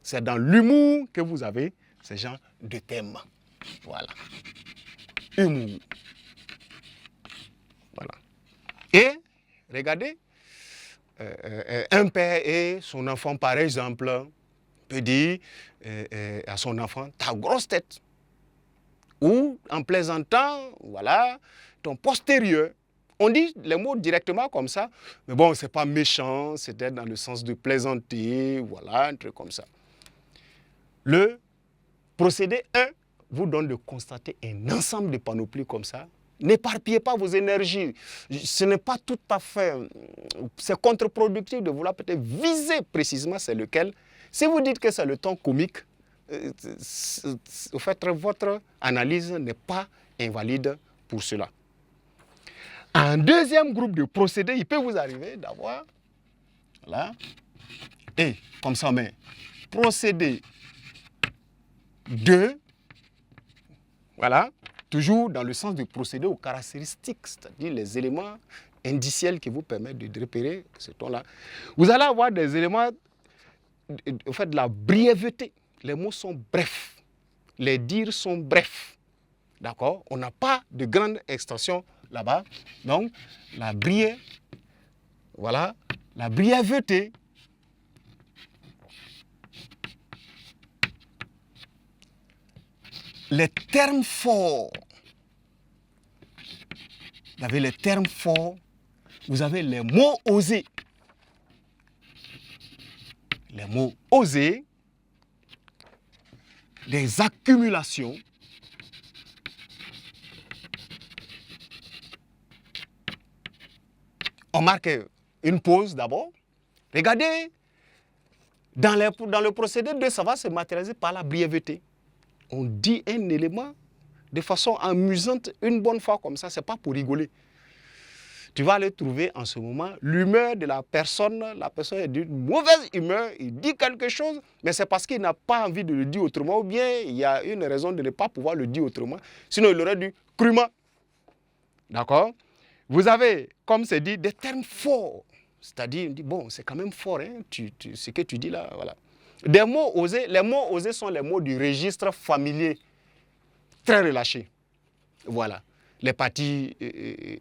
C'est dans l'humour que vous avez ce genre de thème. Voilà. Humour. Voilà. Et, regardez, un père et son enfant, par exemple, peut dire à son enfant, ta grosse tête. Ou, en plaisantant, voilà, ton postérieur. On dit les mots directement comme ça, mais bon, c'est pas méchant, c'était dans le sens de plaisanter, voilà, un truc comme ça. Le procédé 1 vous donne de constater un ensemble de panoplies comme ça. N'éparpillez pas vos énergies. Ce n'est pas tout à fait... C'est contre-productif de vouloir peut-être viser précisément c'est lequel. Si vous dites que c'est le ton comique, au fait, votre analyse n'est pas invalide pour cela. Un deuxième groupe de procédés, il peut vous arriver d'avoir, voilà, et comme ça on met procédé 2, voilà, toujours dans le sens de procéder aux caractéristiques, c'est-à-dire les éléments indiciels qui vous permettent de repérer ce ton-là. Vous allez avoir des éléments, au fait, de la brièveté. Les mots sont brefs, les dires sont brefs, d'accord? On n'a pas de grande extension là-bas, donc la brièveté. Les termes forts. Vous avez les termes forts, vous avez les mots osés. Les mots osés, des accumulations. On marque une pause d'abord. Regardez, dans le procédé 2, ça va se matérialiser par la brièveté. On dit un élément de façon amusante une bonne fois comme ça, ce n'est pas pour rigoler. Tu vas aller trouver en ce moment l'humeur de la personne est d'une mauvaise humeur, il dit quelque chose, mais c'est parce qu'il n'a pas envie de le dire autrement, ou bien il y a une raison de ne pas pouvoir le dire autrement, sinon il aurait dit crûment. D'accord? Vous avez, comme c'est dit, des termes forts, c'est-à-dire, on dit, bon, c'est quand même fort, hein, ce que tu dis là, voilà. Des mots osés, les mots osés sont les mots du registre familier, très relâchés. Voilà. Les parties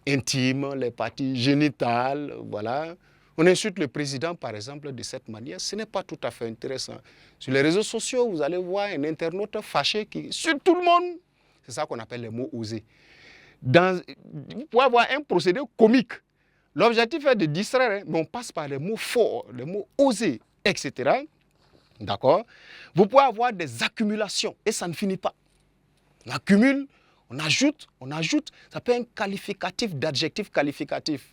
intimes, les parties génitales, voilà. On insulte le président, par exemple, de cette manière. Ce n'est pas tout à fait intéressant. Sur les réseaux sociaux, vous allez voir un internaute fâché qui insulte tout le monde. C'est ça qu'on appelle les mots osés. Vous pouvez avoir un procédé comique. L'objectif est de distraire, hein, mais on passe par les mots forts, les mots osés, etc. D'accord? Vous pouvez avoir des accumulations et ça ne finit pas. On accumule, on ajoute, ça peut être un qualificatif d'adjectif qualificatif.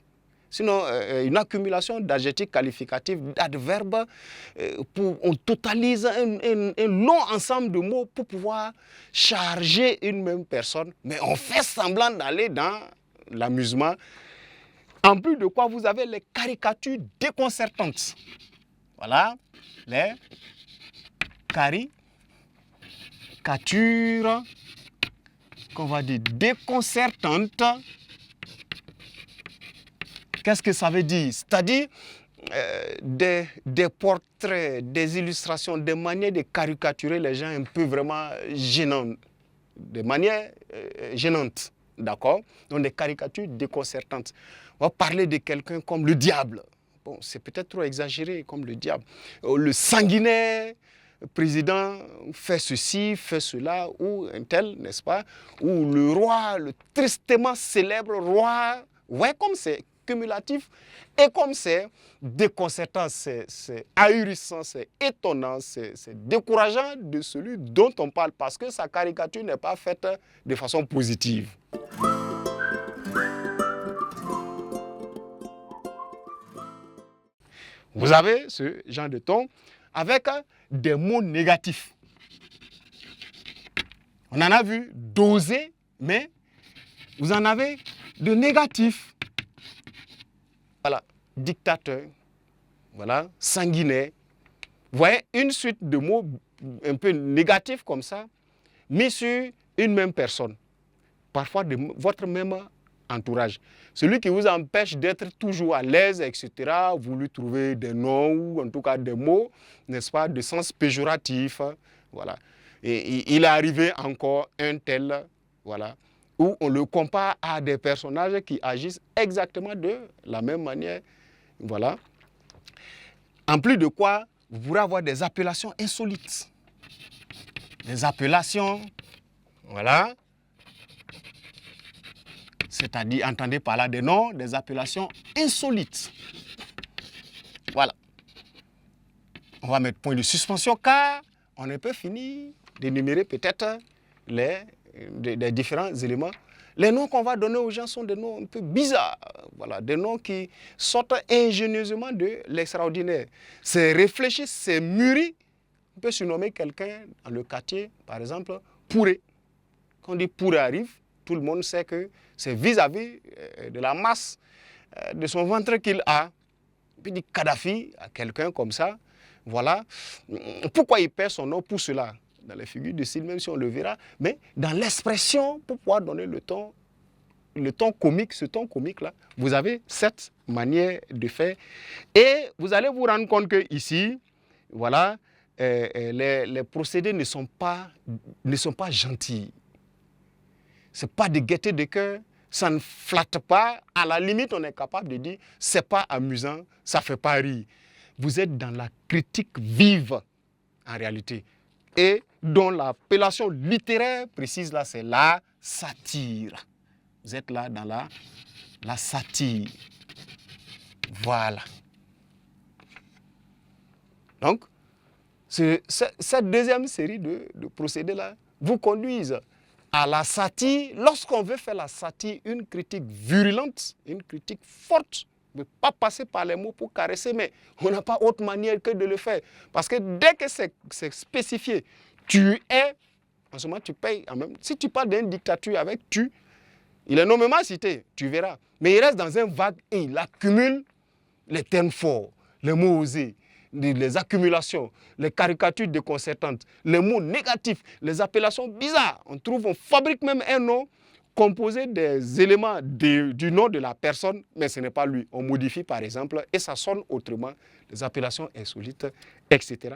Sinon, une accumulation d'adjectifs qualificatifs, d'adverbes, on totalise un long ensemble de mots pour pouvoir charger une même personne, mais on fait semblant d'aller dans l'amusement. En plus de quoi, vous avez les caricatures déconcertantes. Voilà, les caricatures qu'on va dire déconcertantes. Qu'est-ce que ça veut dire? C'est-à-dire des portraits, des illustrations, des manières de caricaturer les gens un peu vraiment gênantes. De manière gênante, d'accord? Donc des caricatures déconcertantes. On va parler de quelqu'un comme le diable. Bon, c'est peut-être trop exagéré, comme le diable. Le sanguinaire président fait ceci, fait cela, ou un tel, n'est-ce pas? Ou le roi, le tristement célèbre roi. Ouais, comme c'est cumulatif et comme c'est déconcertant, c'est ahurissant, c'est étonnant, c'est décourageant de celui dont on parle parce que sa caricature n'est pas faite de façon positive. Vous avez ce genre de ton avec des mots négatifs. On en a vu dosés, mais vous en avez de négatifs. Voilà, dictateur, voilà, sanguinaire. Vous voyez, une suite de mots un peu négatifs comme ça, mis sur une même personne. Parfois de votre même entourage. Celui qui vous empêche d'être toujours à l'aise, etc., vous lui trouvez des noms ou en tout cas des mots, n'est-ce pas, de sens péjoratif. Voilà. Et il est arrivé encore un tel, voilà, où on le compare à des personnages qui agissent exactement de la même manière. Voilà. En plus de quoi, vous pourrez avoir des appellations insolites. Des appellations, voilà. C'est-à-dire, entendez par là des noms, des appellations insolites. Voilà. On va mettre point de suspension car on ne peut finir d'énumérer peut-être les différents éléments. Les noms qu'on va donner aux gens sont des noms un peu bizarres. Voilà, des noms qui sortent ingénieusement de l'extraordinaire. C'est réfléchi, c'est mûri. On peut surnommer quelqu'un dans le quartier, par exemple, Pourré. Quand on dit Pourré arrive, tout le monde sait que c'est vis-à-vis de la masse de son ventre qu'il a. Puis dit Kadhafi à quelqu'un comme ça. Voilà. Pourquoi il perd son nom pour cela? Dans les figures de style, même si on le verra, mais dans l'expression, pour pouvoir donner le ton comique, ce ton comique-là, vous avez cette manière de faire. Et vous allez vous rendre compte que ici, voilà, les procédés ne sont pas gentils. Ce n'est pas de gaieté de cœur, ça ne flatte pas. À la limite, on est capable de dire, c'est pas amusant, ça ne fait pas rire. Vous êtes dans la critique vive, en réalité. Et dont l'appellation littéraire précise là, c'est la satire. Vous êtes là dans la satire. Voilà. Donc, cette deuxième série de procédés-là vous conduisent à la satire. Lorsqu'on veut faire la satire, une critique virulente, une critique forte, ne pas passer par les mots pour caresser, mais on n'a pas autre manière que de le faire. Parce que dès que c'est spécifié, tu es, en ce moment tu payes. Si tu parles d'une dictature avec tu, il est nommément cité, tu verras. Mais il reste dans un vague et il accumule les termes forts, les mots osés, les accumulations, les caricatures déconcertantes, les mots négatifs, les appellations bizarres. On fabrique même un nom composé des éléments du nom de la personne, mais ce n'est pas lui. On modifie par exemple et ça sonne autrement, les appellations insolites, etc.